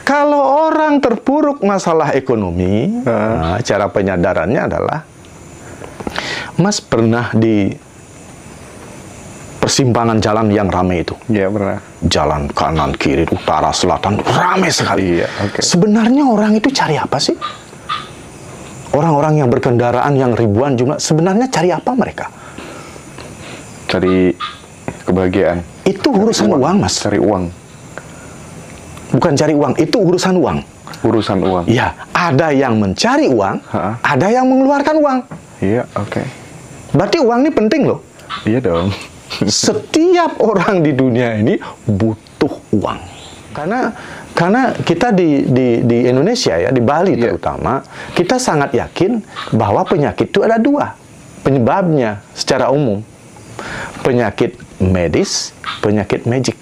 Kalau orang terpuruk masalah ekonomi, cara penyadarannya adalah, Mas pernah di persimpangan jalan yang ramai itu? Iya, pernah. Jalan kanan, kiri, utara, selatan, ramai sekali. Iya, oke. Sebenarnya orang itu cari apa sih? Orang-orang yang berkendaraan yang ribuan jumlah, sebenarnya cari apa mereka? Cari kebahagiaan. Itu urusan uang, Mas. Cari uang. Bukan cari uang, itu urusan uang. Urusan uang. Ya, ada yang mencari uang, ada yang mengeluarkan uang. Iya, oke. Berarti uang ini penting loh. Iya dong. Setiap orang di dunia ini butuh uang. Karena kita di Indonesia ya, di Bali terutama, kita sangat yakin bahwa penyakit itu ada dua penyebabnya secara umum. Penyakit medis, penyakit magic.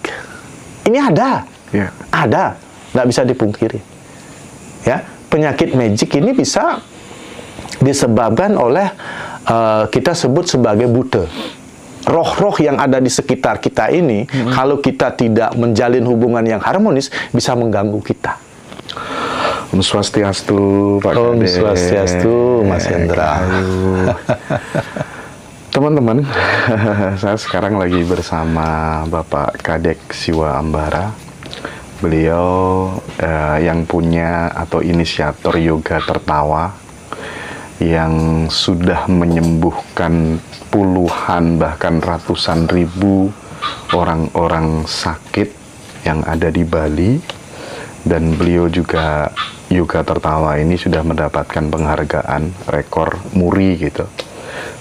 Ini ada. Ya. Ada, nggak bisa dipungkiri. Ya, penyakit magic ini bisa disebabkan oleh kita sebut sebagai buta. Roh-roh yang ada di sekitar kita ini, kalau kita tidak menjalin hubungan yang harmonis, bisa mengganggu kita. Om Swastiastu, Pak Kades. Om Swastiastu, Mas Hendra. Teman-teman, saya sekarang lagi bersama Bapak Kadek Siwa Ambara. Beliau yang punya atau inisiator yoga tertawa, yang sudah menyembuhkan puluhan bahkan ratusan ribu orang-orang sakit yang ada di Bali. Dan beliau juga, yoga tertawa ini sudah mendapatkan penghargaan rekor muri gitu,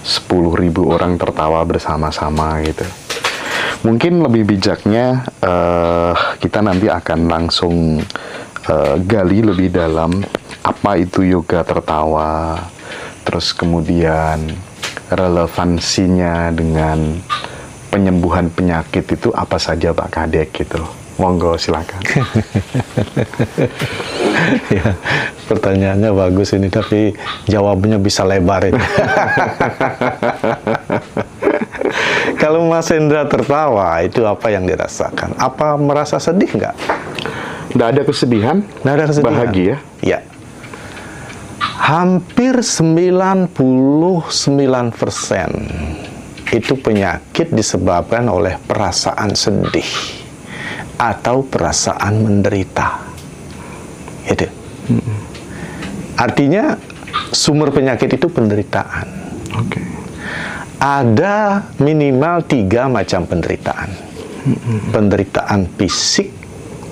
10.000 orang tertawa bersama-sama gitu. Mungkin lebih bijaknya kita nanti akan langsung gali lebih dalam apa itu yoga tertawa, terus kemudian relevansinya dengan penyembuhan penyakit itu apa saja Pak Kadek gitu. Monggo silakan. Ya, pertanyaannya bagus ini, tapi jawabnya bisa lebar ini. Kalau Mas Hendra tertawa, itu apa yang dirasakan? Apa merasa sedih nggak? Nggak ada kesedihan? Nggak ada kesedihan. Bahagia? Ya. Hampir 99% itu penyakit disebabkan oleh perasaan sedih atau perasaan menderita. Itu. Artinya sumber penyakit itu penderitaan. Oke. Ada minimal 3 macam penderitaan. Penderitaan fisik,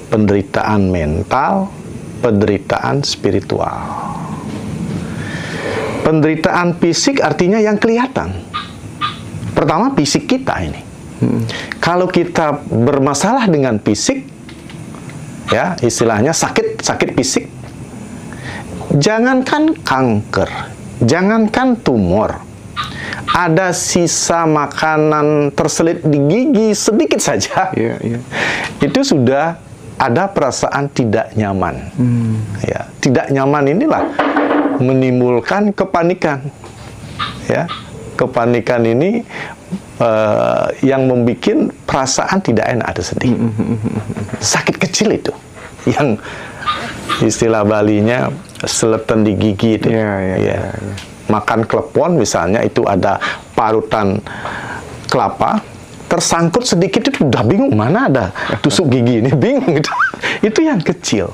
penderitaan mental, penderitaan spiritual. Penderitaan fisik artinya yang kelihatan. Pertama, fisik kita ini. Kalau kita bermasalah dengan fisik, ya istilahnya sakit fisik, jangankan kanker, jangankan tumor, ada sisa makanan terselit di gigi sedikit saja, itu sudah ada perasaan tidak nyaman. Ya, tidak nyaman inilah menimbulkan kepanikan. Ya, kepanikan ini yang membuat perasaan tidak enak atau sedih. Sakit kecil itu, yang istilah Balinya seletan di gigi itu. Makan klepon misalnya, itu ada parutan kelapa, tersangkut sedikit itu udah bingung, mana ada tusuk gigi ini, bingung gitu. Itu yang kecil.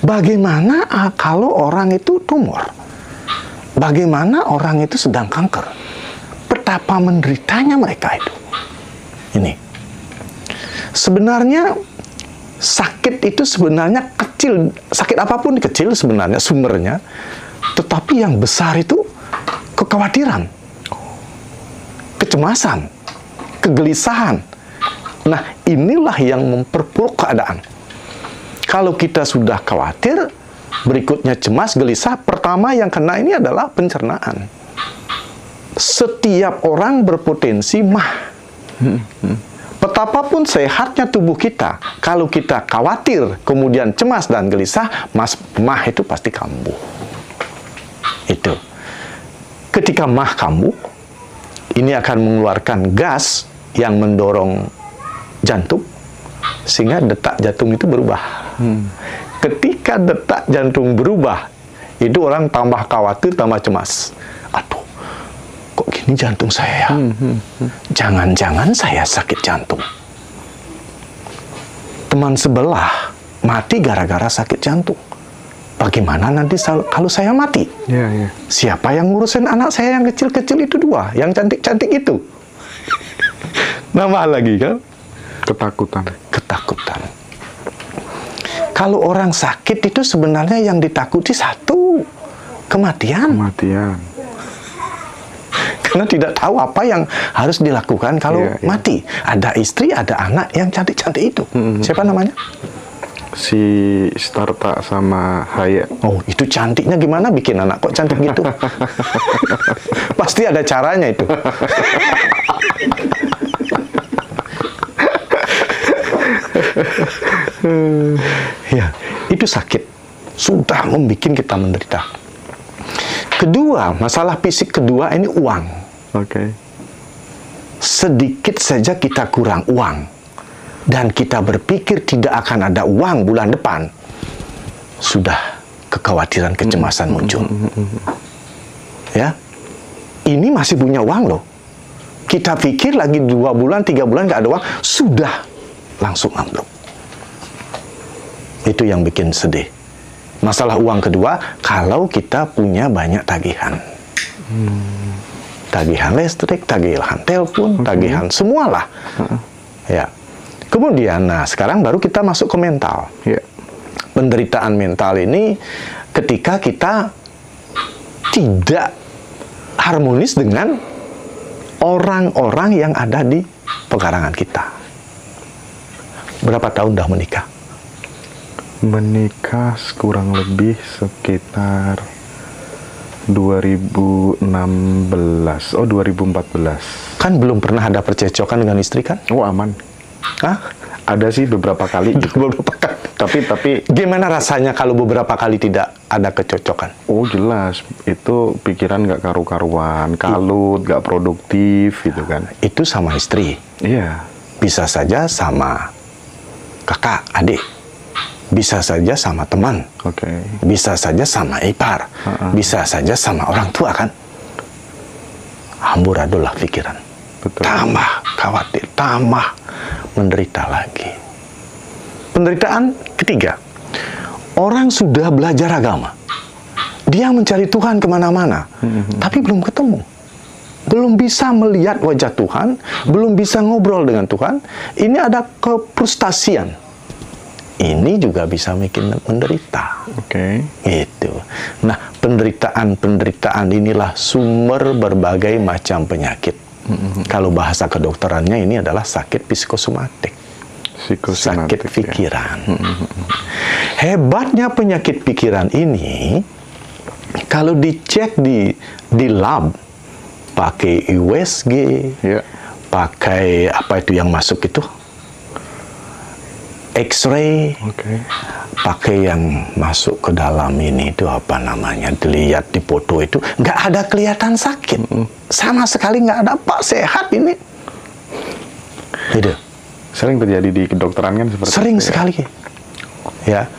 Bagaimana kalau orang itu tumor? Bagaimana orang itu sedang kanker? Betapa menderitanya mereka itu. Ini. Sebenarnya sakit itu sebenarnya kecil, sakit apapun kecil sebenarnya sumbernya, tetapi yang besar itu kekhawatiran, kecemasan, kegelisahan. Nah, inilah yang memperburuk keadaan. Kalau kita sudah khawatir, berikutnya cemas, gelisah, pertama yang kena ini adalah pencernaan. Setiap orang berpotensi mah. Betapapun sehatnya tubuh kita, kalau kita khawatir, kemudian cemas dan gelisah, mah itu pasti kambuh. Itu. Ketika mah kambuh, ini akan mengeluarkan gas yang mendorong jantung, sehingga detak jantung itu berubah. ketika detak jantung berubah, itu orang tambah khawatir, tambah cemas. Aduh, kok gini jantung saya ya? Jangan-jangan saya sakit jantung. Teman sebelah mati gara-gara sakit jantung. Bagaimana nanti kalau saya mati? Siapa yang ngurusin anak saya yang kecil-kecil itu dua, yang cantik-cantik itu? Nambah lagi kan? Ketakutan. Kalau orang sakit itu sebenarnya yang ditakuti satu, kematian. Karena tidak tahu apa yang harus dilakukan kalau mati. Ada istri, ada anak yang cantik-cantik itu. Siapa namanya? Si Starta sama Haya. Oh, itu cantiknya gimana bikin anak kok cantik gitu? Pasti ada caranya itu. Ya, itu sakit. Sudah membuat kita menderita. Kedua, masalah fisik kedua ini uang. Sedikit saja kita kurang uang, dan kita berpikir tidak akan ada uang bulan depan, sudah kekhawatiran, kecemasan muncul. Ya, ini masih punya uang loh. Kita pikir lagi 2 bulan, 3 bulan nggak ada uang, sudah langsung ambruk. Itu yang bikin sedih. Masalah uang kedua, kalau kita punya banyak tagihan. Tagihan listrik, tagihan telepon, tagihan semualah. Ya. Kemudian, nah sekarang baru kita masuk ke mental. Penderitaan mental ini ketika kita tidak harmonis dengan orang-orang yang ada di pekarangan kita. Berapa tahun dah menikah? Menikah kurang lebih sekitar 2016. Oh, 2014. Kan belum pernah ada percecokan dengan istri kan? Oh, aman. Hah? Ada sih beberapa kali. Tapi gimana rasanya kalau beberapa kali tidak ada kecocokan? Oh, jelas. Itu pikiran nggak karu-karuan, kalut, nggak produktif gitu kan. Itu sama istri. Iya. Bisa saja sama kakak, adik. Bisa saja sama teman. Bisa saja sama ipar. Bisa saja sama orang tua kan. Amburadulah pikiran. Tambah khawatir, tambah menderita lagi. Penderitaan ketiga, orang sudah belajar agama, dia mencari Tuhan kemana-mana, tapi belum ketemu, belum bisa melihat wajah Tuhan, belum bisa ngobrol dengan Tuhan. Ini ada kefrustasian. Ini juga bisa bikin menderita. Itu. Nah, penderitaan inilah sumber berbagai macam penyakit. Kalau bahasa kedokterannya ini adalah sakit psikosomatik. Sakit pikiran. Hebatnya penyakit pikiran ini, kalau dicek di lab, pakai USG, pakai apa itu yang masuk itu? X-ray, pakai yang masuk ke dalam ini itu apa namanya, dilihat di foto itu nggak ada kelihatan sakit, sama sekali nggak ada, Pak, sehat ini. Gitu. Sering terjadi di kedokteran kan seperti sering itu, sekali, ya.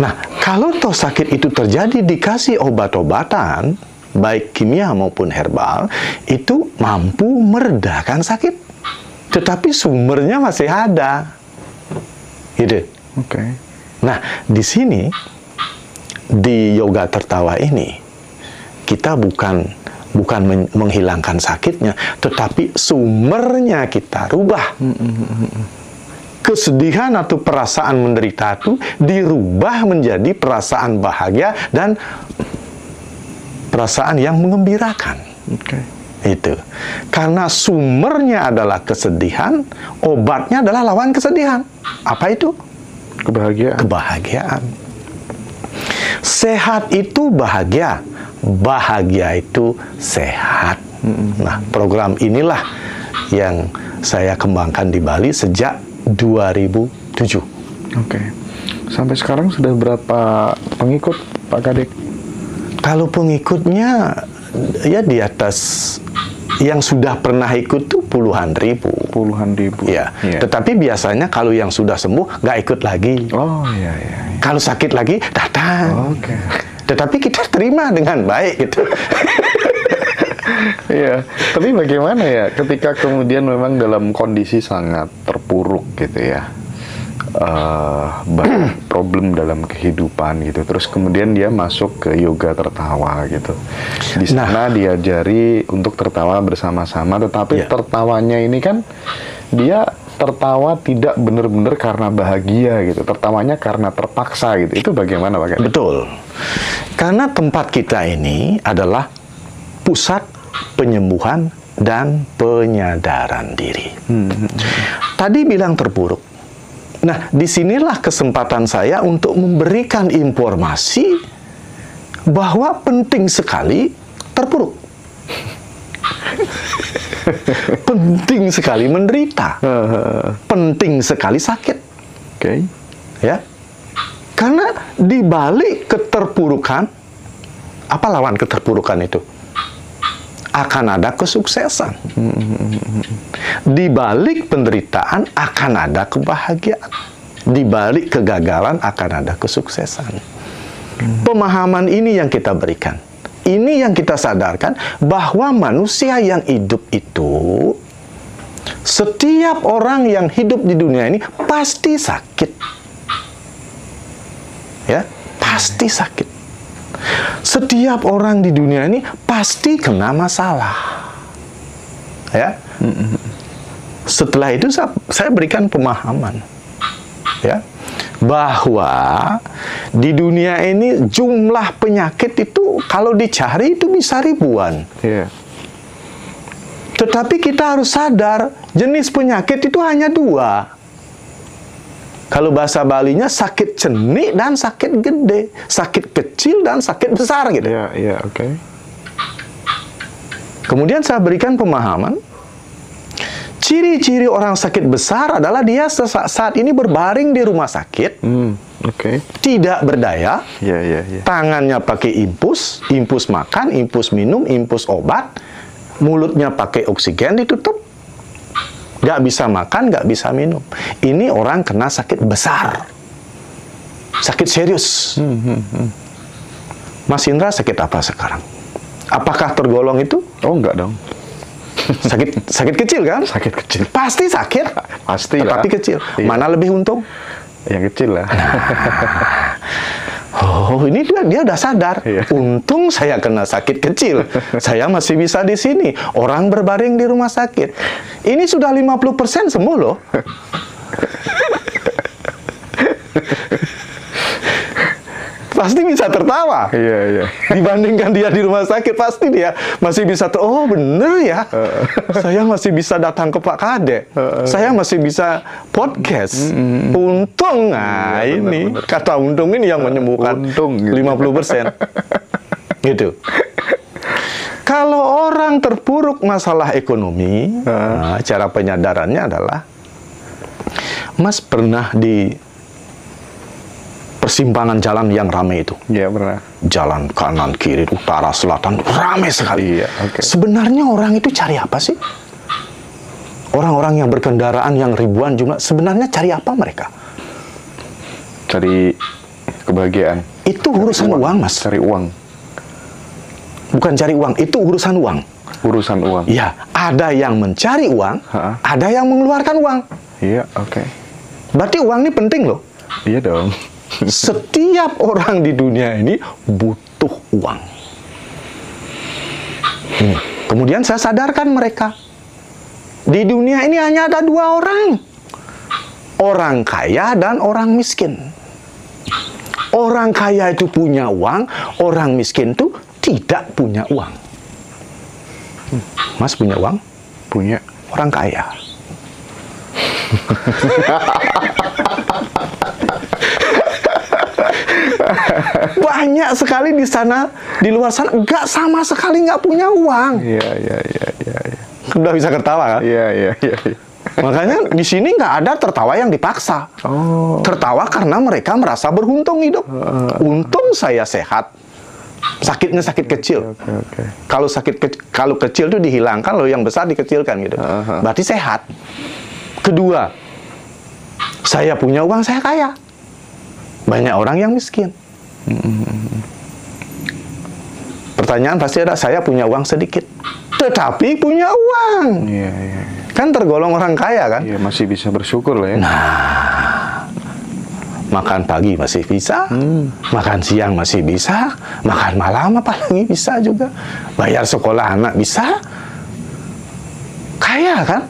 Nah, kalau toh sakit itu terjadi dikasih obat-obatan, baik kimia maupun herbal, itu mampu meredakan sakit, tetapi sumbernya masih ada. Gitu. Nah, di sini di yoga tertawa ini kita bukan menghilangkan sakitnya, tetapi sumbernya kita rubah. Kesedihan atau perasaan menderita itu dirubah menjadi perasaan bahagia dan perasaan yang mengembirakan. Itu. Karena sumbernya adalah kesedihan, obatnya adalah lawan kesedihan. Apa itu? Kebahagiaan. Sehat itu bahagia, bahagia itu sehat. Nah, program inilah yang saya kembangkan di Bali sejak 2007. Sampai sekarang sudah berapa pengikut, Pak Kadek? Kalau pengikutnya ya di atas Yang sudah pernah ikut tuh puluhan ribu. Puluhan ribu. Ya. Tetapi biasanya kalau yang sudah sembuh nggak ikut lagi. Oh iya. Kalau sakit lagi datang. Oke. Tetapi kita terima dengan baik gitu. Iya. Tapi bagaimana ya ketika kemudian memang dalam kondisi sangat terpuruk gitu ya, banyak problem dalam kehidupan gitu. Terus kemudian dia masuk ke yoga tertawa gitu. Di sana diajari untuk tertawa bersama-sama, tetapi tertawanya ini kan dia tertawa tidak benar-benar karena bahagia gitu. Tertawanya karena terpaksa gitu. Itu bagaimana Pak? Betul. Karena tempat kita ini adalah pusat penyembuhan dan penyadaran diri. Tadi bilang terpuruk. Nah, disinilah kesempatan saya untuk memberikan informasi bahwa penting sekali terpuruk. Penting sekali menderita. Penting sekali sakit. Oke. Ya. Karena di balik keterpurukan, apa lawan keterpurukan itu? Akan ada kesuksesan. Di balik penderitaan akan ada kebahagiaan. Di balik kegagalan akan ada kesuksesan. Pemahaman ini yang kita berikan. Ini yang kita sadarkan bahwa manusia yang hidup itu, setiap orang yang hidup di dunia ini pasti sakit. Ya, pasti sakit. Setiap orang di dunia ini pasti kena masalah. Ya. Setelah itu saya berikan pemahaman. Ya. Bahwa di dunia ini jumlah penyakit itu kalau dicari itu bisa ribuan. Yeah. Tetapi kita harus sadar jenis penyakit itu hanya dua. Kalau bahasa Balinya sakit cenik dan sakit gede, sakit kecil dan sakit besar gitu. Iya, oke. Kemudian saya berikan pemahaman, ciri-ciri orang sakit besar adalah dia saat ini berbaring di rumah sakit, tidak berdaya, tangannya pakai impus makan, impus minum, impus obat, mulutnya pakai oksigen ditutup. Nggak bisa makan, nggak bisa minum. Ini orang kena sakit besar. Sakit serius. Mas Indra sakit apa sekarang? Apakah tergolong itu? Oh, enggak dong. Sakit kecil kan? Sakit kecil. Pasti sakit. Pasti lah. Tapi kecil. Iya. Mana lebih untung? Yang kecil lah. Oh, ini dia udah sadar. Untung saya kena sakit kecil. Saya masih bisa di sini. Orang berbaring di rumah sakit. Ini sudah 50% sembuh loh. Pasti bisa tertawa. Dibandingkan dia di rumah sakit, pasti dia masih bisa oh bener ya. Saya masih bisa datang ke Pak Kade. Saya masih bisa podcast. Untung, ini bener. Kata untung ini yang menyembuhkan untung, gitu. 50%. Gitu. Kalau orang terpuruk masalah ekonomi, cara penyadarannya adalah, Mas pernah di persimpangan jalan yang ramai itu? Iya, pernah. Jalan kanan, kiri, utara, selatan, ramai sekali. Iya, Sebenarnya orang itu cari apa sih? Orang-orang yang berkendaraan yang ribuan jumlah, sebenarnya cari apa mereka? Cari kebahagiaan. Itu urusan uang, Mas. Cari uang. Bukan cari uang, itu urusan uang. Urusan uang. Ya, ada yang mencari uang, ada yang mengeluarkan uang. Iya, Berarti uang ini penting loh. Iya dong. Setiap orang di dunia ini butuh uang. Kemudian saya sadarkan mereka. Di dunia ini hanya ada dua orang. Orang kaya dan orang miskin. Orang kaya itu punya uang, orang miskin itu tidak punya uang. Mas punya uang? Punya. Orang kaya. Banyak sekali di sana, di luar sana, sama sekali nggak punya uang. Iya. Udah bisa ketawa kan? Iya. Makanya di sini nggak ada tertawa yang dipaksa. Tertawa karena mereka merasa beruntung hidup. Untung saya sehat. Sakitnya sakit kecil. Kalau kecil itu dihilangkan, lalu yang besar dikecilkan gitu. Berarti sehat. Kedua, saya punya uang, saya kaya. Banyak orang yang miskin. Pertanyaan pasti ada, saya punya uang sedikit, tetapi punya uang. Kan tergolong orang kaya kan? Iya, masih bisa bersyukur lah ya. Nah, makan pagi masih bisa, makan siang masih bisa, makan malam apalagi bisa juga. Bayar sekolah anak bisa. Kaya kan?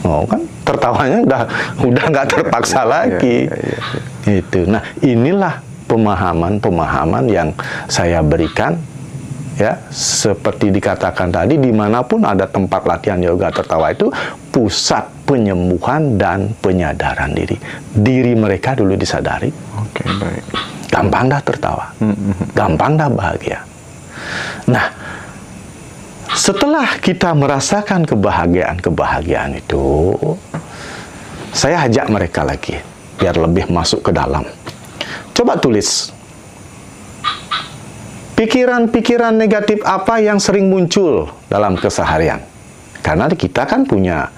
Oh kan, tertawanya udah nggak terpaksa lagi. Itu. Nah, inilah pemahaman yang saya berikan, ya, seperti dikatakan tadi, dimanapun ada tempat latihan yoga tertawa itu pusat penyembuhan dan penyadaran diri mereka dulu disadari. Oke, baik. Gampang dah tertawa, gampang dah bahagia. Nah, setelah kita merasakan kebahagiaan itu, saya ajak mereka lagi biar lebih masuk ke dalam. Coba tulis pikiran-pikiran negatif apa yang sering muncul dalam keseharian. Karena kita kan punya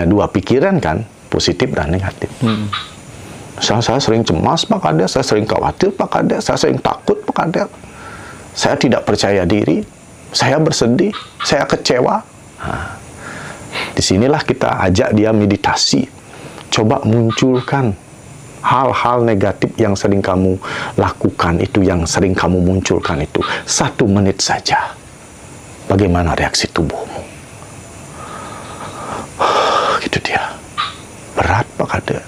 dua pikiran kan, positif dan negatif. Saya sering cemas Pak Kades, saya sering khawatir Pak Kades, saya sering takut Pak Kades, saya tidak percaya diri, saya bersedih, saya kecewa. Nah, disinilah kita ajak dia meditasi. Coba munculkan hal-hal negatif yang sering kamu lakukan itu, yang sering kamu munculkan itu. 1 menit saja. Bagaimana reaksi tubuhmu? Gitu dia. Berat Pak Kades.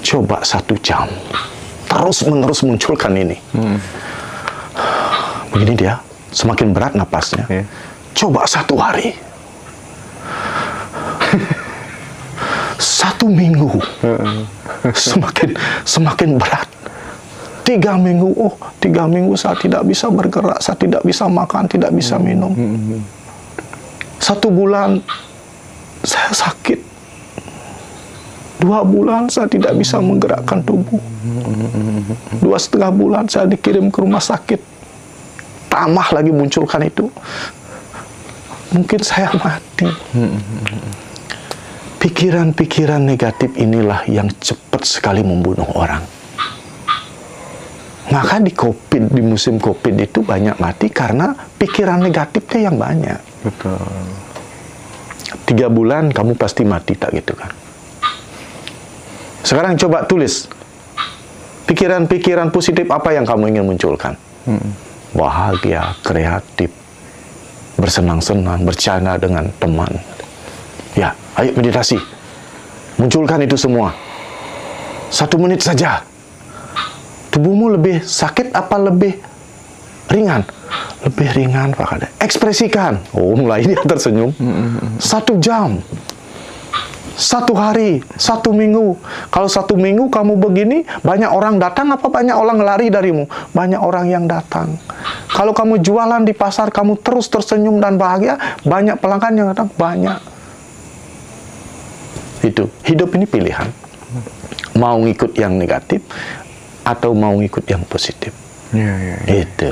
Coba 1 jam. Terus-menerus munculkan ini. Begini dia. Semakin berat napasnya. Coba 1 hari. 1 minggu. Semakin berat. 3 minggu, 3 minggu saya tidak bisa bergerak, saya tidak bisa makan, tidak bisa minum. 1 bulan saya sakit. 2 bulan saya tidak bisa menggerakkan tubuh. 2,5 bulan saya dikirim ke rumah sakit. Tambah lagi munculkan itu. Mungkin saya mati. Pikiran-pikiran negatif inilah yang cepat sekali membunuh orang. Maka di musim COVID itu banyak mati karena pikiran negatifnya yang banyak. Betul. 3 bulan kamu pasti mati, tak gitu kan? Sekarang coba tulis pikiran-pikiran positif apa yang kamu ingin munculkan. Bahagia, kreatif, bersenang-senang, bercanda dengan teman. Ya, ayo meditasi. Munculkan itu semua. 1 menit saja. Tubuhmu lebih sakit apa lebih ringan? Lebih ringan Pak Kades. Ekspresikan. Mulai dia tersenyum. 1 jam. 1 hari, 1 minggu. Kalau 1 minggu kamu begini, banyak orang datang apa banyak orang lari darimu? Banyak orang yang datang. Kalau kamu jualan di pasar, kamu terus tersenyum dan bahagia, banyak pelanggan yang datang, banyak. Itu, hidup ini pilihan. Mau ngikut yang negatif atau mau ngikut yang positif. Itu.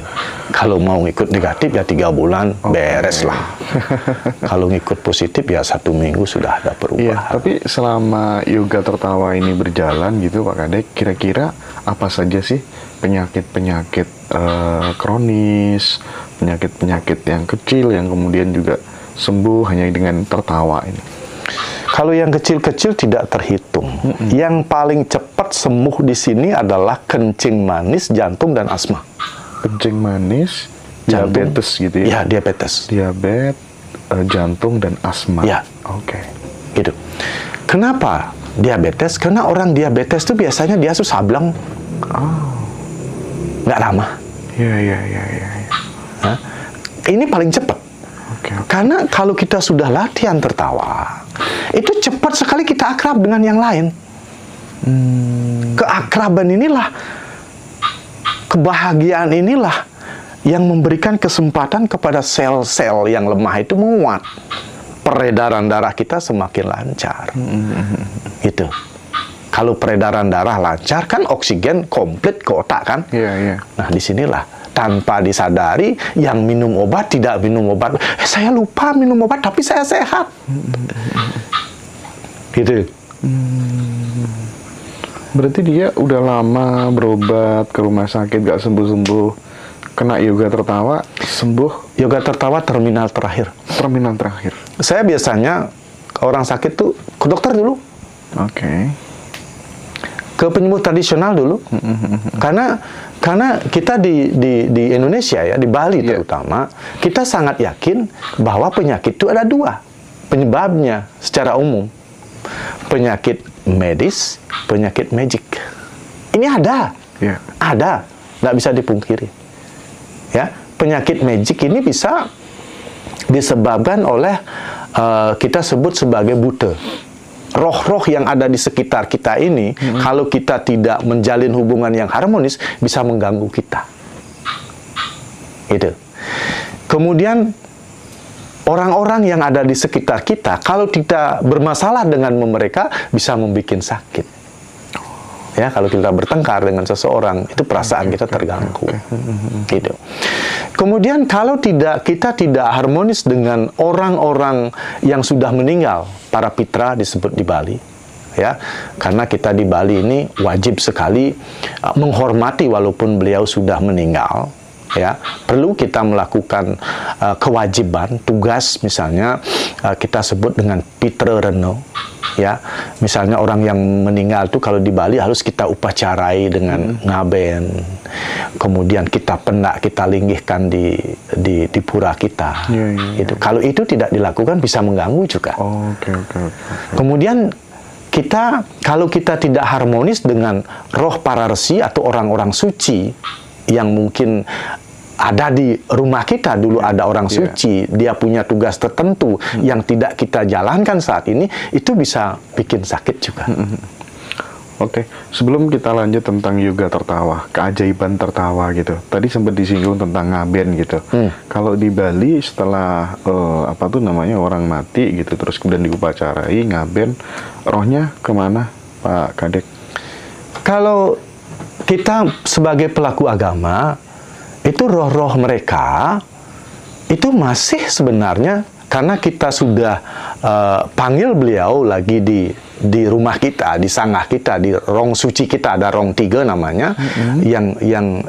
Kalau mau ngikut negatif ya 3 bulan beres lah. Kalau ngikut positif ya 1 minggu sudah ada perubahan. Tapi selama yoga tertawa ini berjalan gitu Pak Kades, kira-kira apa saja sih penyakit-penyakit kronis, penyakit-penyakit yang kecil yang kemudian juga sembuh hanya dengan tertawa ini? Kalau yang kecil-kecil tidak terhitung. Yang paling cepat sembuh di sini adalah kencing manis, jantung, dan asma. Kencing manis, jantung, diabetes gitu ya? Ya, diabetes. Diabetes, jantung, dan asma. Ya. Oke. Gitu. Kenapa diabetes? Karena orang diabetes itu biasanya dia susah sableng. Nggak ramah. Iya. Nah, ini paling cepat. Karena kalau kita sudah latihan tertawa, itu cepat sekali kita akrab dengan yang lain. Keakraban inilah, kebahagiaan inilah yang memberikan kesempatan kepada sel-sel yang lemah itu menguat. Peredaran darah kita semakin lancar. Itu. Kalau peredaran darah lancar, kan oksigen komplit ke otak kan? Nah, disinilah tanpa disadari yang minum obat tidak minum obat. Saya lupa minum obat, tapi saya sehat. Gitu. Berarti dia udah lama berobat ke rumah sakit gak sembuh-sembuh, kena yoga tertawa sembuh. Yoga tertawa terminal terakhir. Terminal terakhir. Saya biasanya orang sakit tuh ke dokter dulu. Ke penyembuh tradisional dulu. Karena kita di Indonesia ya, di Bali terutama, kita sangat yakin bahwa penyakit itu ada dua penyebabnya secara umum. Penyakit medis, penyakit magic. Ini ada. Ada, nggak bisa dipungkiri. Ya, penyakit magic ini bisa disebabkan oleh kita sebut sebagai buta. Roh-roh yang ada di sekitar kita ini, kalau kita tidak menjalin hubungan yang harmonis, bisa mengganggu kita. Itu. Kemudian orang-orang yang ada di sekitar kita, kalau kita bermasalah dengan mereka, bisa membuat sakit. Ya, kalau kita bertengkar dengan seseorang, itu perasaan kita terganggu. Gitu. Kemudian kalau kita tidak harmonis dengan orang-orang yang sudah meninggal, para pitra disebut di Bali. Ya, karena kita di Bali ini wajib sekali menghormati walaupun beliau sudah meninggal. Ya, perlu kita melakukan kewajiban, tugas, misalnya kita sebut dengan pitra reno. Ya, misalnya orang yang meninggal itu kalau di Bali harus kita upacarai dengan ngaben, kemudian kita pendak, kita linggihkan di pura kita. Itu kalau itu tidak dilakukan bisa mengganggu juga. Kemudian kalau kita tidak harmonis dengan roh para resi atau orang-orang suci yang mungkin ada di rumah kita, dulu ada orang suci, dia punya tugas tertentu yang tidak kita jalankan saat ini, itu bisa bikin sakit juga. Sebelum kita lanjut tentang yoga tertawa, keajaiban tertawa gitu, tadi sempat disinggung tentang ngaben gitu. Kalau di Bali setelah orang mati gitu, terus kemudian diupacarai ngaben, rohnya kemana, Pak Kadek? Kalau kita sebagai pelaku agama, itu roh-roh mereka itu masih sebenarnya, karena kita sudah panggil beliau lagi di rumah kita, di sangah kita, di rong suci kita, ada rong 3 namanya,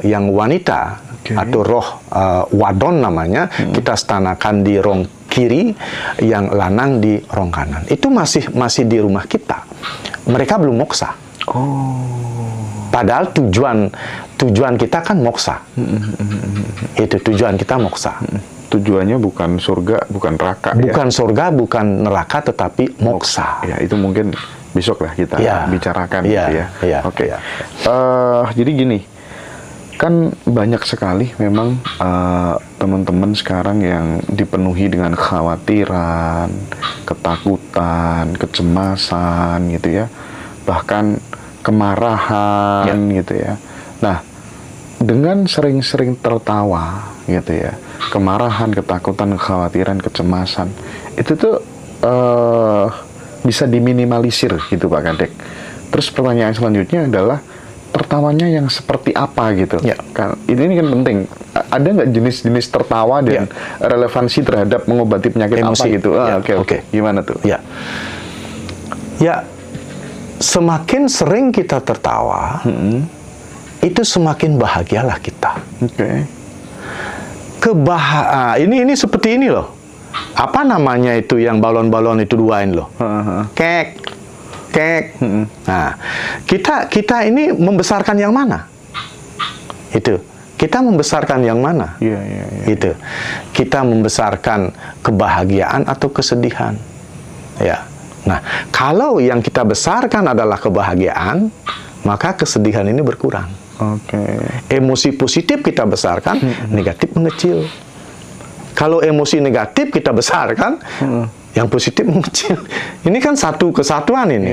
yang wanita atau roh wadon namanya, kita stanakan di rong kiri, yang lanang di rong kanan. Itu masih di rumah kita. Mereka belum moksa. Padahal tujuan kita kan moksa. Itu tujuan kita moksa. Tujuannya bukan surga, bukan neraka. Bukan surga, bukan neraka, tetapi moksa. Ya, itu mungkin besok lah kita bicarakan. Jadi gini, kan banyak sekali memang teman-teman sekarang yang dipenuhi dengan kekhawatiran, ketakutan, kecemasan gitu ya, bahkan kemarahan gitu ya. Nah, dengan sering-sering tertawa gitu ya, kemarahan, ketakutan, kekhawatiran, kecemasan, itu tuh bisa diminimalisir gitu Pak Kadek. Terus pertanyaan selanjutnya adalah, tertawanya yang seperti apa gitu? Kan ini kan penting. Ada nggak jenis-jenis tertawa dan relevansi terhadap mengobati penyakit emosi apa gitu? Gimana tuh? Semakin sering kita tertawa, itu semakin bahagialah kita. Ini seperti ini loh. Apa namanya itu yang balon-balon itu duain loh? Kek. Nah, kita ini membesarkan yang mana? Itu. Kita membesarkan yang mana? Itu. Kita membesarkan kebahagiaan atau kesedihan? Ya. Nah, kalau yang kita besarkan adalah kebahagiaan, maka kesedihan ini berkurang. Emosi positif kita besarkan, negatif mengecil. Kalau emosi negatif kita besarkan, yang positif mengecil. Ini kan satu kesatuan ini.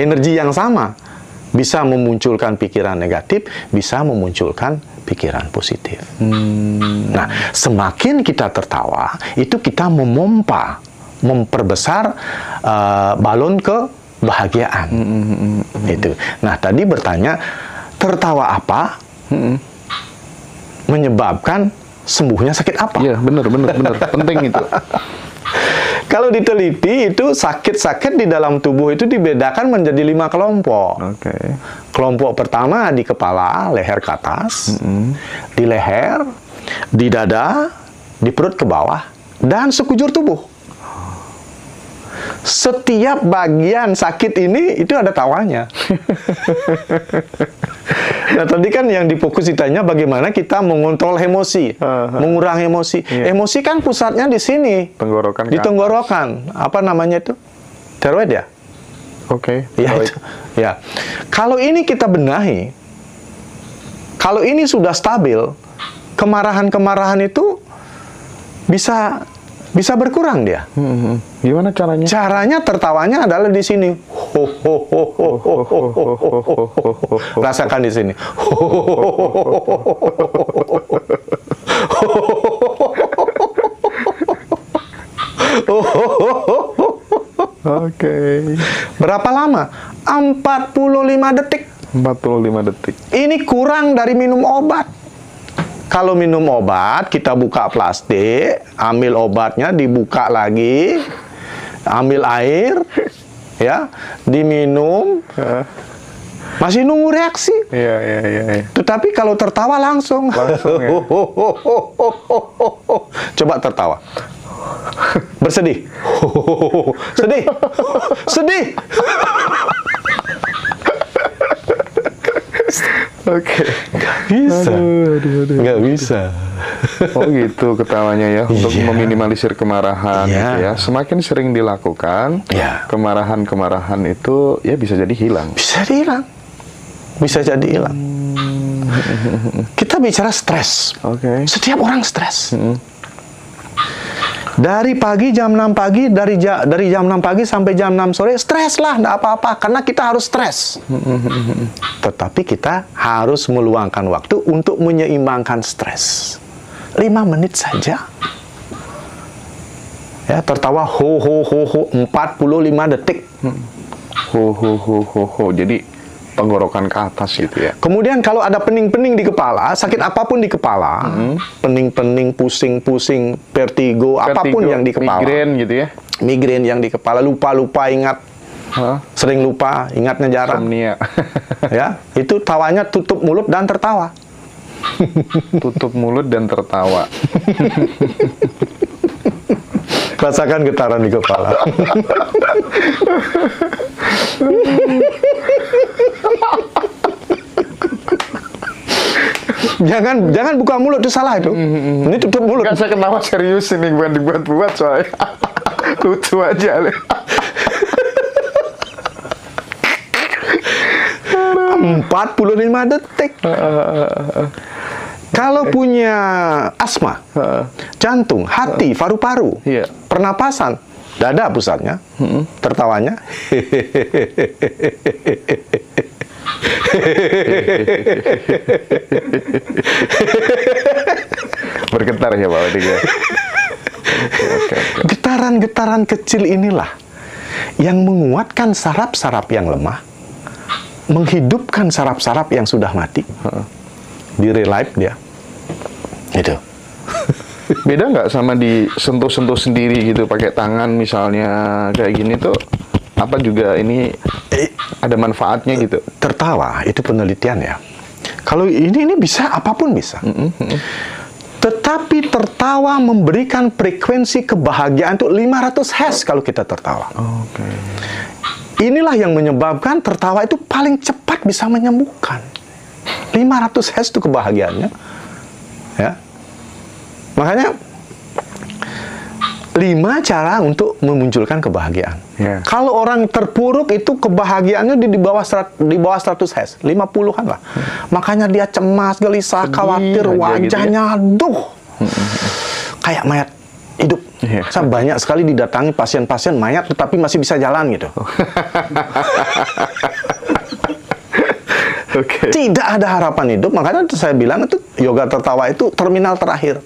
Energi yang sama. Bisa memunculkan pikiran negatif, bisa memunculkan pikiran positif. Nah, semakin kita tertawa, itu kita memperbesar balon ke kebahagiaan. Itu. Nah, tadi bertanya, tertawa apa menyebabkan sembuhnya sakit apa? Iya, benar. Penting itu. Kalau diteliti itu sakit-sakit di dalam tubuh itu dibedakan menjadi 5 kelompok. Kelompok pertama di kepala, leher ke atas, di leher, di dada, di perut ke bawah, dan sekujur tubuh. Setiap bagian sakit ini itu ada tawanya. Nah, tadi kan yang difokus ditanya bagaimana kita mengontrol emosi, mengurangi emosi. Emosi kan pusatnya di sini, tenggorokan, di tenggorokan. Apa namanya itu? Tiroid ya? Ya, itu. Ya. Kalau ini kita benahi, kalau ini sudah stabil, kemarahan-kemarahan itu bisa berkurang dia. Gimana caranya? Caranya tertawanya adalah di sini. Rasakan di sini. Berapa lama? 45 detik. 45 detik. Ini kurang dari minum obat. Kalau minum obat, kita buka plastik, ambil obatnya, dibuka lagi, ambil air, ya, diminum, masih nunggu reaksi. Iya. Tetapi kalau tertawa langsung ya. Coba tertawa. Bersedih. Sedih. Bisa. Nggak bisa. Oh gitu ketawanya ya, untuk meminimalisir kemarahan gitu ya. Semakin sering dilakukan, kemarahan-kemarahan itu ya bisa jadi hilang. Bisa jadi hilang. Kita bicara stres. Setiap orang stres. Dari pagi jam 6 pagi, dari jam 6 pagi sampai jam 6 sore, stres lah, enggak apa-apa, karena kita harus stres. Tetapi kita harus meluangkan waktu untuk menyeimbangkan stres. 5 menit saja. Ya, tertawa 45 detik. Jadi tenggorokan ke atas gitu ya. Kemudian kalau ada pening-pening di kepala, sakit apapun di kepala, pening-pening, pusing-pusing, vertigo, apapun yang di kepala. Migrain gitu ya. Migrain yang di kepala, lupa ingat. Sering lupa, ingatnya jarang. Insomnia. Ya, itu tawanya tutup mulut dan tertawa. Tutup mulut dan tertawa. Rasakan getaran di kepala. Jangan buka mulut, itu salah itu. Ini tutup mulut. Nggak, saya ketawa serius ini, bukan dibuat-buat soalnya. Lucu aja. 45 detik. Kalau punya asma, jantung, hati, paru-paru, pernapasan, dada pusatnya, tertawanya. Bergetar ya Pak Odi. Getaran-getaran kecil inilah yang menguatkan saraf-saraf yang lemah, menghidupkan saraf-saraf yang sudah mati, di-relive dia. Itu. Beda nggak sama disentuh-sentuh sendiri gitu pakai tangan misalnya kayak gini tuh? Apa juga ini ada manfaatnya gitu? Tertawa itu penelitian ya. Kalau ini bisa, apapun bisa. Tetapi tertawa memberikan frekuensi kebahagiaan itu 500 Hz kalau kita tertawa. Inilah yang menyebabkan tertawa itu paling cepat bisa menyembuhkan. 500 Hz itu kebahagiaannya. Ya. Makanya 5 cara untuk memunculkan kebahagiaan. Kalau orang terpuruk itu kebahagiaannya di bawah 100 Hz, 50-an lah. Makanya dia cemas, gelisah, khawatir, wajahnya kayak mayat hidup. Saya banyak sekali didatangi pasien-pasien mayat tetapi masih bisa jalan gitu. Tidak ada harapan hidup, makanya saya bilang itu yoga tertawa itu terminal terakhir.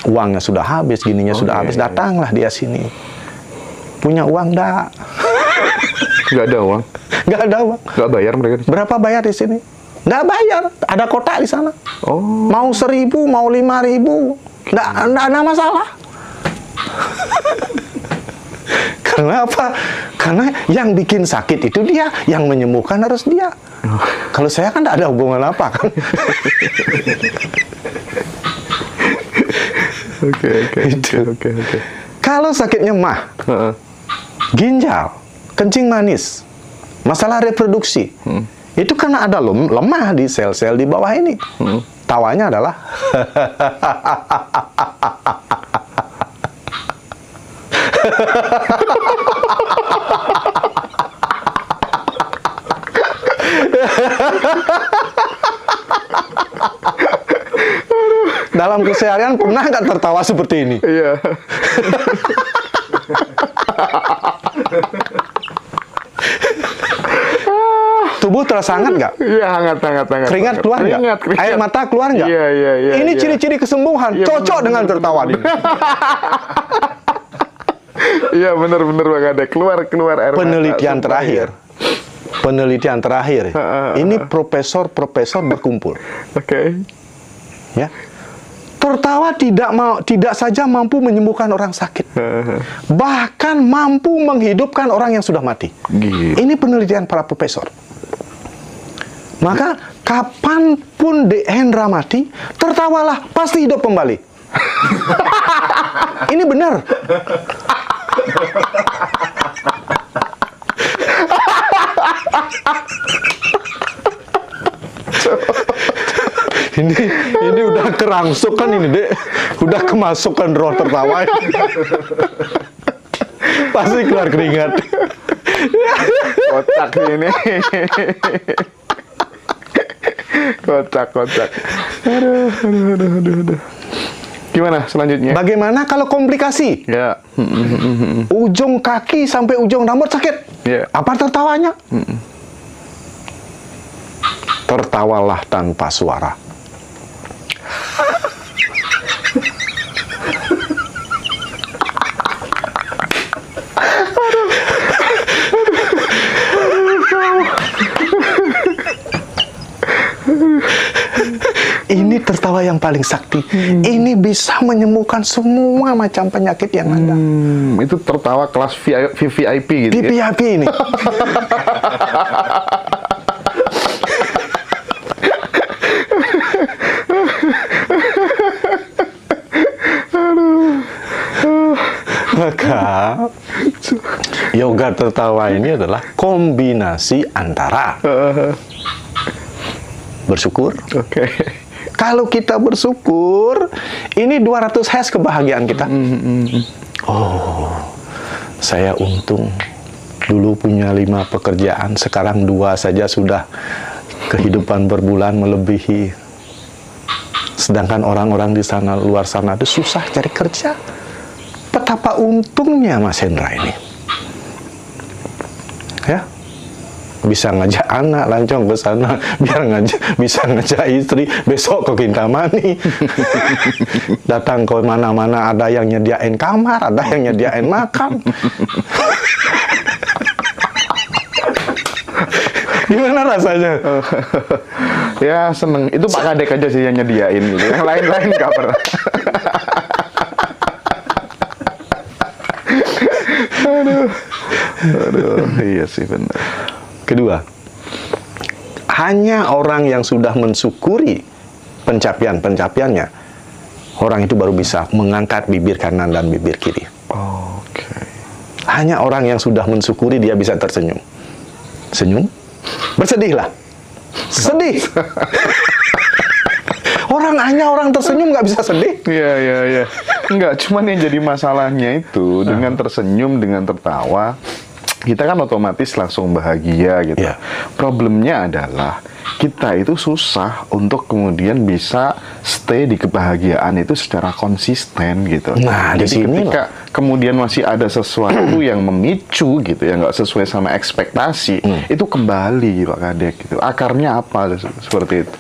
Uangnya sudah habis, gininya sudah habis, datanglah dia sini. Punya uang dah. Nggak ada uang. Nggak ada uang. Nggak bayar mereka. Berapa bayar di sini? Nggak bayar. Ada kotak di sana. Oh. Mau 1.000, mau 5.000, nggak ada masalah. Karena apa? Karena yang bikin sakit itu dia, yang menyembuhkan harus dia. Kalau saya kan nggak ada hubungan apa kan. Oke. Kalau sakitnya mah, ginjal, kencing manis, masalah reproduksi, itu karena ada lemah di sel-sel di bawah ini. Tawanya adalah dalam keseharian pernah nggak tertawa seperti ini? Iya. Tubuh terasa hangat nggak? Iya, hangat. Keringat keluar nggak? Air mata keluar nggak? Iya. Ini ciri-ciri kesembuhan. Cocok dengan tertawa ini. Iya, benar Bang Ade. Keluar air mata. Penelitian terakhir. Ini profesor berkumpul. Oke. Ya. Tertawa tidak saja mampu menyembuhkan orang sakit, bahkan mampu menghidupkan orang yang sudah mati. Gitu. Ini penelitian para profesor. Maka kapanpun Dek Hendra mati, tertawalah, pasti hidup kembali. Ini benar. Ini udah kerangsukan ini, Dek. Udah kemasukan roh tertawa. Pasti keluar keringat. Kocak ini. Kocak. Aduh. Gimana selanjutnya? Bagaimana kalau komplikasi? Ya. Ujung kaki sampai ujung rambut sakit. Ya. Apa tertawanya? Tertawalah tanpa suara. Ini tertawa yang paling sakti. Ini bisa menyembuhkan semua macam penyakit yang ada. Itu tertawa kelas VIP gitu. VIP ini. Maka yoga tertawa ini adalah kombinasi antara bersyukur. Oke. Kalau kita bersyukur, ini 200 Hz kebahagiaan kita. Oh, saya untung dulu punya 5 pekerjaan, sekarang 2 saja sudah kehidupan berbulan melebihi. Sedangkan orang-orang di sana, luar sana itu susah cari kerja. Betapa untungnya Mas Hendra ini. Ya. Bisa ngajak anak lancong ke sana, biar bisa ngajak istri besok ke Kintamani. Datang ke mana-mana, ada yang nyediain kamar, ada yang nyediain makan. Gimana rasanya? Ya seneng. Itu Pak Kadek aja sih yang nyediain gitu. Yang lain-lain nggak pernah. Aduh, iya sih benar. Kedua, hanya orang yang sudah mensyukuri pencapaian-pencapaiannya, orang itu baru bisa mengangkat bibir kanan dan bibir kiri. Oke. Hanya orang yang sudah mensyukuri dia bisa tersenyum. Senyum, bersedihlah. Sedih. Hanya orang tersenyum nggak bisa sedih. Iya. Enggak, cuman yang jadi masalahnya itu dengan tersenyum, dengan tertawa, kita kan otomatis langsung bahagia gitu. Yeah. Problemnya adalah kita itu susah untuk kemudian bisa stay di kebahagiaan itu secara konsisten gitu. Nah, jadi ketika kemudian masih ada sesuatu yang memicu gitu, yang nggak sesuai sama ekspektasi, itu kembali Pak Kadek gitu. Akarnya apa seperti itu?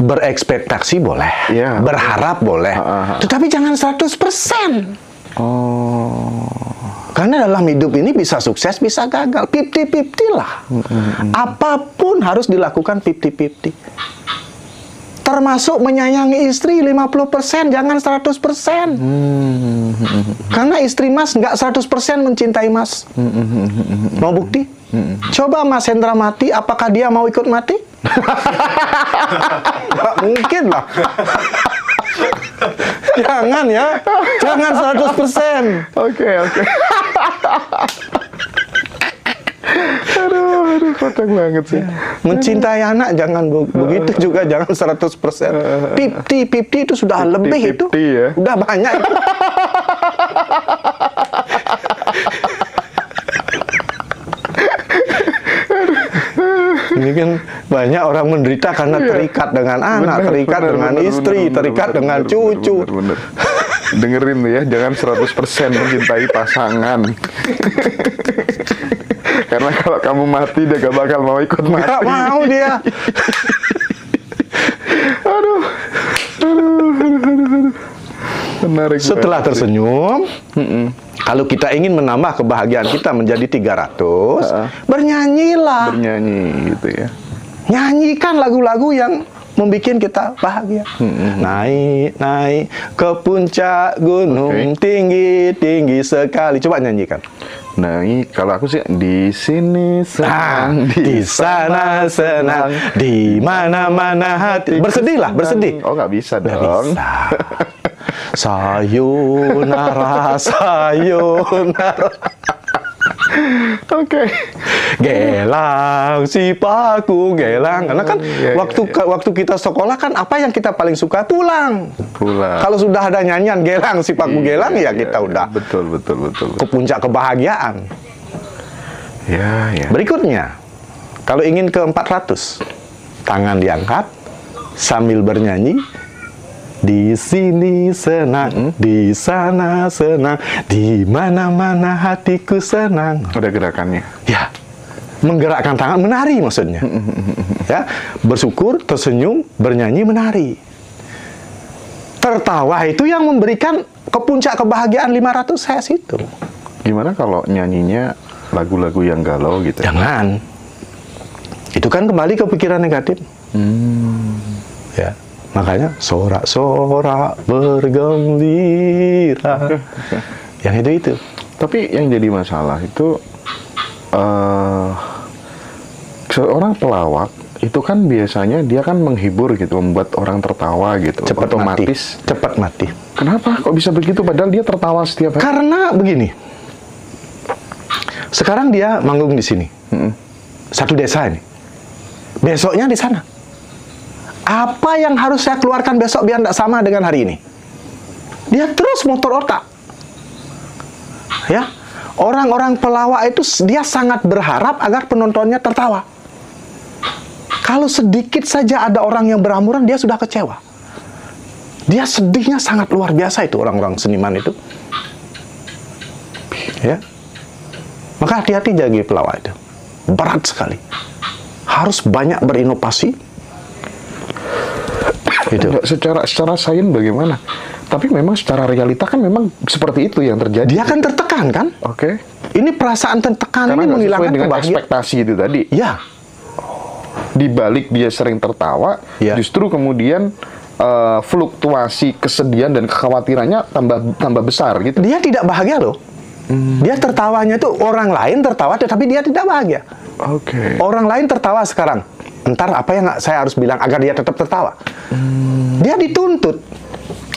Berekspektasi boleh, yeah. Berharap boleh, tetapi jangan 100%. Oh. Karena dalam hidup ini bisa sukses, bisa gagal. 50-50 lah. Apapun harus dilakukan 50-50. Termasuk menyayangi istri 50%, jangan 100%. Karena istri Mas nggak 100% mencintai Mas. Mau bukti? Coba Mas Hendra mati, apakah dia mau ikut mati? Nggak mungkin lah. Jangan ya, jangan 100%. Oke. Aduh, kocak banget sih. Mencintai anak jangan begitu juga, jangan 100%. 50-50 itu sudah lebih itu. Ya. Udah banyak itu. Ini kan banyak orang menderita karena terikat dengan anak, terikat dengan istri, terikat dengan cucu. Bener. Dengerin tuh ya, jangan 100% mencintai pasangan. Karena kalau kamu mati, dia gak bakal mau ikut mati. Gak mau dia. Aduh. Menarik. Setelah tersenyum, kalau kita ingin menambah kebahagiaan kita menjadi 300, bernyanyilah. Bernyanyi gitu ya. Nyanyikan lagu-lagu yang membuat kita bahagia. Naik ke puncak gunung, tinggi sekali. Coba nyanyikan. Naik, kalau aku sih di sini senang, di sana senang, di mana-mana hati. Bersedihlah, bersedih. Oh, nggak bisa dong. Nggak bisa. Sayonara. Oke. Gelang si paku gelang. Karena kan waktu kita sekolah kan apa yang kita paling suka? Pulang. Kalau sudah ada nyanyian gelang si paku gelang, ya kita udah betul. ke puncak kebahagiaan. Ya. Berikutnya, kalau ingin ke 400, tangan diangkat sambil bernyanyi. Di sini senang, di sana senang, di mana-mana hatiku senang. Ada gerakannya. Ya, menggerakkan tangan, menari maksudnya. Ya, bersyukur, tersenyum, bernyanyi, menari. Tertawa itu yang memberikan ke puncak kebahagiaan 500 Hz itu. Gimana kalau nyanyinya lagu-lagu yang galau gitu? Jangan. Itu kan kembali ke pikiran negatif. Ya. Makanya sorak-sorak bergembira. Yang itu. Tapi yang jadi masalah itu seorang pelawak itu kan biasanya dia kan menghibur gitu, membuat orang tertawa gitu. Cepat mati. Kenapa kok bisa begitu padahal dia tertawa setiap hari? Karena begini. Sekarang dia manggung di sini. Satu desa ini. Besoknya di sana. Apa yang harus saya keluarkan besok biar tidak sama dengan hari ini? Dia terus motor otak. Ya, orang-orang pelawak itu dia sangat berharap agar penontonnya tertawa. Kalau sedikit saja ada orang yang beramuran, dia sudah kecewa. Dia sedihnya sangat luar biasa itu orang-orang seniman itu. Ya, maka hati-hati jaga pelawak itu. Berat sekali. Harus banyak berinovasi. Gitu. Secara sains bagaimana? Tapi memang secara realita kan memang seperti itu yang terjadi. Dia kan tertekan kan? Oke. Ini perasaan tertekan karena ini menghilangkan dengan kebahagiaan. ekspektasi itu tadi. Ya. Di balik dia sering tertawa, justru kemudian fluktuasi kesedihan dan kekhawatirannya tambah besar gitu. Dia tidak bahagia loh. Dia tertawanya itu orang lain tertawa, tetapi dia tidak bahagia. Oke. Orang lain tertawa sekarang. Entar apa yang saya harus bilang agar dia tetap tertawa? Dia dituntut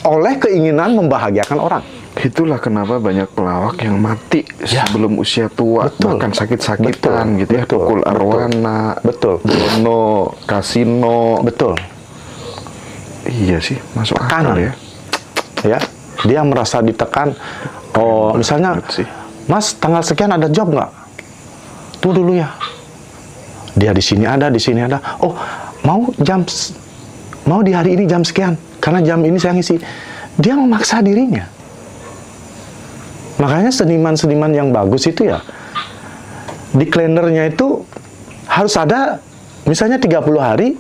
oleh keinginan membahagiakan orang. Itulah kenapa banyak pelawak yang mati sebelum usia tua, bahkan sakit-sakitan gitu ya, tukul arwana, dono, kasino. Betul. Iya sih, masuk akal ya. Ya, dia merasa ditekan. Oh, misalnya, Mas, tanggal sekian ada job nggak? Tuh dulu ya. Dia di sini ada, di sini ada. Oh, mau di hari ini jam sekian, karena jam ini saya ngisi. Dia memaksa dirinya. Makanya seniman-seniman yang bagus itu ya, di kalendernya itu harus ada, misalnya 30 hari,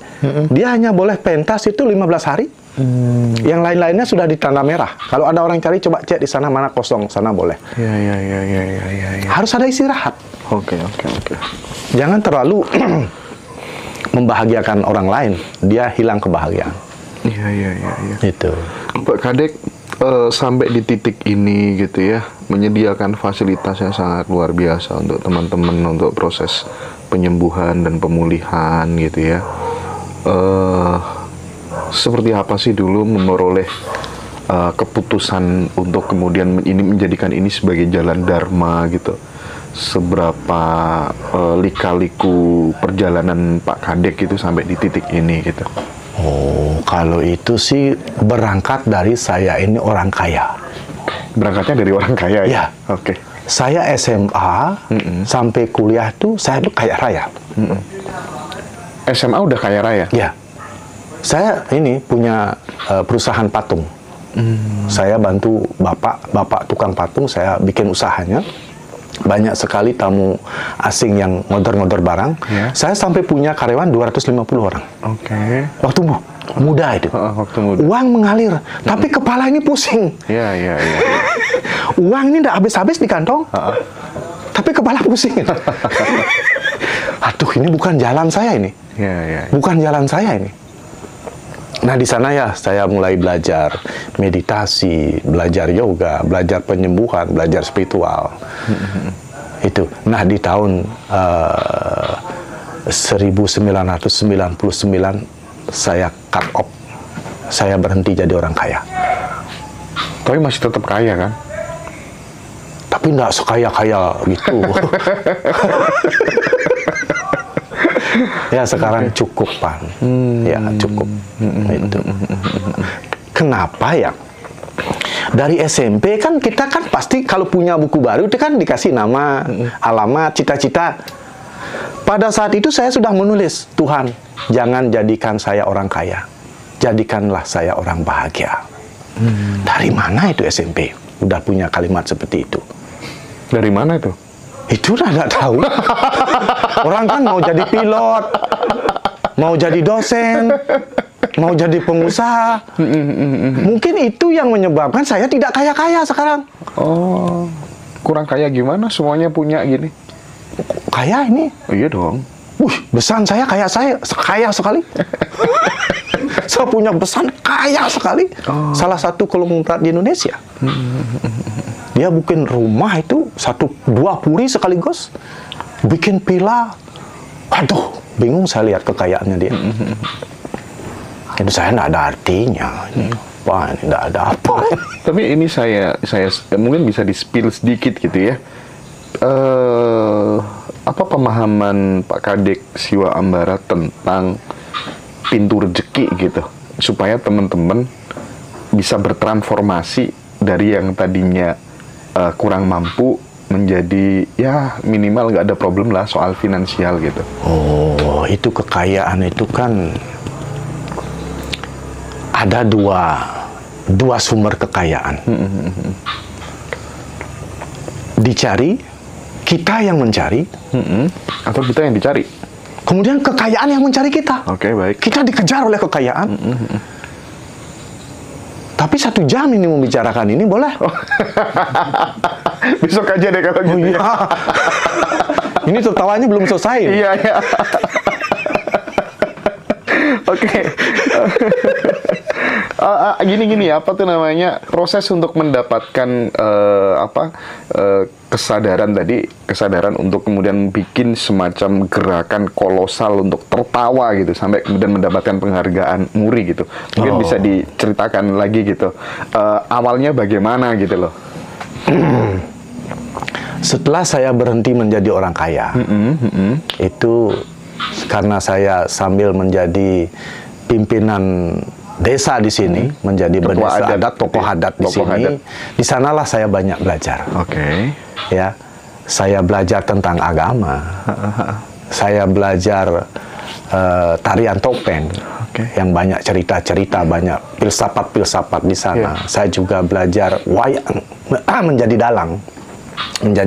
dia hanya boleh pentas itu 15 hari. Yang lain-lainnya sudah di tanda merah. Kalau ada orang cari, coba cek di sana mana kosong, sana boleh. Ya. Harus ada istirahat. Oke. Jangan terlalu membahagiakan orang lain, dia hilang kebahagiaan. Iya. Itu. Pak Kadek sampai di titik ini gitu ya, menyediakan fasilitas yang sangat luar biasa untuk teman-teman untuk proses penyembuhan dan pemulihan gitu ya. Seperti apa sih dulu memperoleh keputusan untuk kemudian ini menjadikan ini sebagai jalan dharma gitu? Seberapa lika-liku perjalanan Pak Kadek itu sampai di titik ini gitu? Oh, kalau itu sih berangkat dari saya ini orang kaya. Berangkatnya dari orang kaya ya? Oke. Saya SMA sampai kuliah tuh saya tuh kaya raya. SMA udah kaya raya? Ya. Saya ini punya perusahaan patung. Saya bantu bapak tukang patung, saya bikin usahanya. Banyak sekali tamu asing yang ngodor-ngodor barang. Saya sampai punya karyawan 250 orang. Oke. Waktu muda itu. Waktu muda. Uang mengalir, tapi kepala ini pusing. Iya. Uang ini tidak habis-habis di kantong, tapi kepala pusing. Aduh, ini bukan jalan saya ini. Bukan jalan saya ini. Nah, di sana ya saya mulai belajar meditasi, belajar yoga, belajar penyembuhan, belajar spiritual. Itu. Nah, di tahun 1999 saya cut off. Saya berhenti jadi orang kaya. Tapi masih tetap kaya kan? Tapi nggak sekaya-kaya gitu. Ya sekarang cukup, Pan. Ya cukup. Itu. Kenapa ya? Dari SMP kan kita kan pasti kalau punya buku baru itu kan dikasih nama, alamat, cita-cita. Pada saat itu saya sudah menulis, Tuhan, jangan jadikan saya orang kaya, jadikanlah saya orang bahagia. Dari mana itu SMP? Udah punya kalimat seperti itu. Dari mana itu? Itu udah nggak tahu. Orang kan mau jadi pilot, mau jadi dosen, mau jadi pengusaha. Mungkin itu yang menyebabkan saya tidak kaya-kaya sekarang. Oh, kurang kaya gimana? Semuanya punya gini. Kaya ini? Oh, iya dong. Besan saya kaya sekali. Saya punya besan kaya sekali. Salah satu konglomerat di Indonesia. Dia bikin rumah itu 2 puri sekaligus, bikin villa. Aduh, bingung saya lihat kekayaannya dia. Itu saya tidak ada artinya. Wah, ini tidak ada apa. Tapi ini saya mungkin bisa di-spill sedikit gitu ya. Apa pemahaman Pak Kadek Siwa Ambara tentang pintu rezeki gitu, supaya teman-teman bisa bertransformasi dari yang tadinya kurang mampu menjadi ya minimal nggak ada problem lah soal finansial gitu. Oh, itu kekayaan itu kan ada dua sumber kekayaan. Dicari, kita yang mencari, atau kita yang dicari. Kemudian kekayaan yang mencari kita. Oke, baik. Kita dikejar oleh kekayaan. Tapi 1 jam ini membicarakan ini boleh? Besok aja deh kalau gitu. Iya. Ini tertawanya belum selesai. Iya. Oke. Gini apa tuh namanya, proses untuk mendapatkan kesadaran untuk kemudian bikin semacam gerakan kolosal untuk tertawa gitu sampai kemudian mendapatkan penghargaan Muri gitu. Mungkin bisa diceritakan lagi gitu. Awalnya bagaimana gitu loh. Setelah saya berhenti menjadi orang kaya, itu karena saya sambil menjadi pimpinan desa di sini, menjadi bendesa adat, tokoh adat di sini, di sanalah saya banyak belajar. Oke. Ya, saya belajar tentang agama, saya belajar tarian topeng, yang banyak cerita-cerita, banyak filsafat-filsafat di sana. Saya juga belajar wayang, menjadi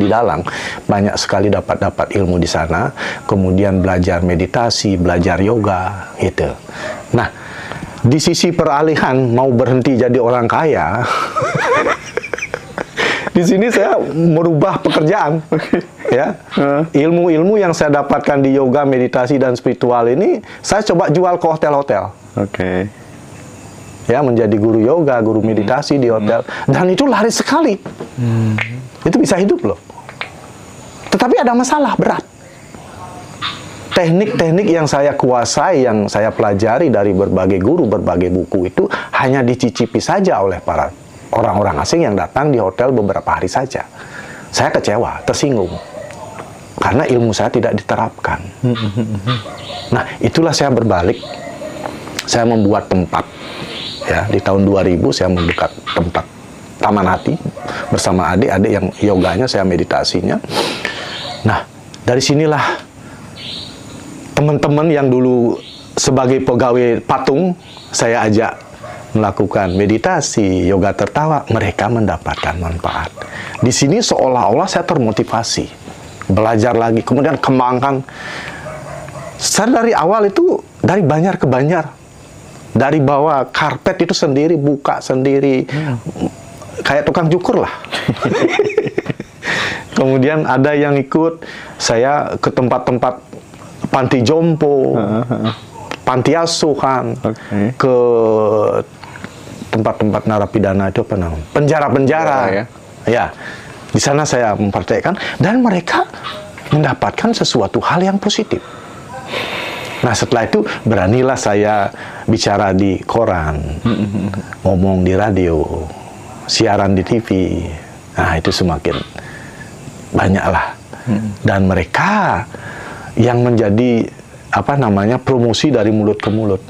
dalang, banyak sekali dapat ilmu di sana. Kemudian belajar meditasi, belajar yoga, gitu. Nah, di sisi peralihan mau berhenti jadi orang kaya, di sini saya merubah pekerjaan. Ya, ilmu-ilmu yang saya dapatkan di yoga, meditasi, dan spiritual ini, saya coba jual ke hotel-hotel. Oke. Ya, menjadi guru yoga, guru meditasi di hotel. Dan itu laris sekali. Itu bisa hidup loh. Tetapi ada masalah berat. Teknik-teknik yang saya kuasai, yang saya pelajari dari berbagai guru, berbagai buku itu hanya dicicipi saja oleh para orang-orang asing yang datang di hotel beberapa hari saja. Saya kecewa, tersinggung. Karena ilmu saya tidak diterapkan. Nah, itulah saya berbalik. Saya membuat tempat. Ya, di tahun 2000 saya membuka tempat Taman Hati bersama adik-adik yang yoganya, saya meditasinya. Nah, dari sinilah teman-teman yang dulu sebagai pegawai patung, saya ajak melakukan meditasi, yoga tertawa, mereka mendapatkan manfaat. Di sini seolah-olah saya termotivasi, belajar lagi, kemudian kembangkan. Saya dari awal itu dari Banjar ke Banjar, dari bawah karpet itu sendiri, buka sendiri, kayak tukang cukur lah. Kemudian ada yang ikut saya ke tempat-tempat panti jompo, panti asuhan, ke tempat-tempat narapidana itu apa namanya? Penjara-penjara. Ya, di sana saya mempraktekkan dan mereka mendapatkan sesuatu hal yang positif. Nah, setelah itu beranilah saya bicara di koran, ngomong di radio, siaran di TV. Nah, itu semakin banyaklah. Dan mereka yang menjadi apa namanya promosi dari mulut ke mulut.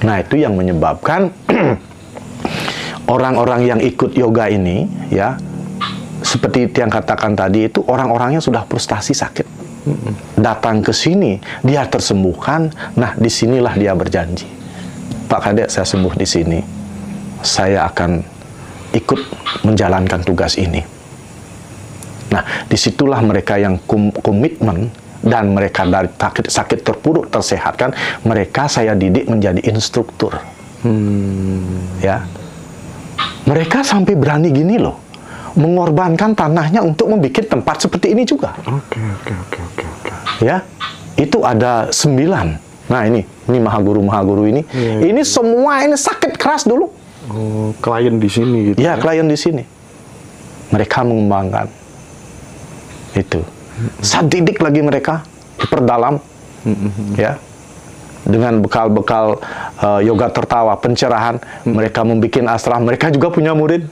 Nah, itu yang menyebabkan orang-orang yang ikut yoga ini, ya, seperti yang katakan tadi itu orang-orangnya sudah frustasi sakit. Datang ke sini, dia tersembuhkan. Nah, disinilah dia berjanji, Pak Kadek, saya sembuh di sini, saya akan ikut menjalankan tugas ini. Nah, disitulah mereka yang komitmen dan mereka dari sakit terpuruk tersehatkan, mereka saya didik menjadi instruktur. Ya, mereka sampai berani gini loh, mengorbankan tanahnya untuk membuat tempat seperti ini juga. Oke. Ya, itu ada 9. Nah, ini mahaguru ini. Ini semua ini sakit keras dulu. Oh, klien di sini gitu. Ya, klien di sini. Mereka mengembangkan. Itu. Saya didik lagi mereka, diperdalam. Ya. Dengan bekal-bekal yoga tertawa, pencerahan, mereka membuat asram, mereka juga punya murid.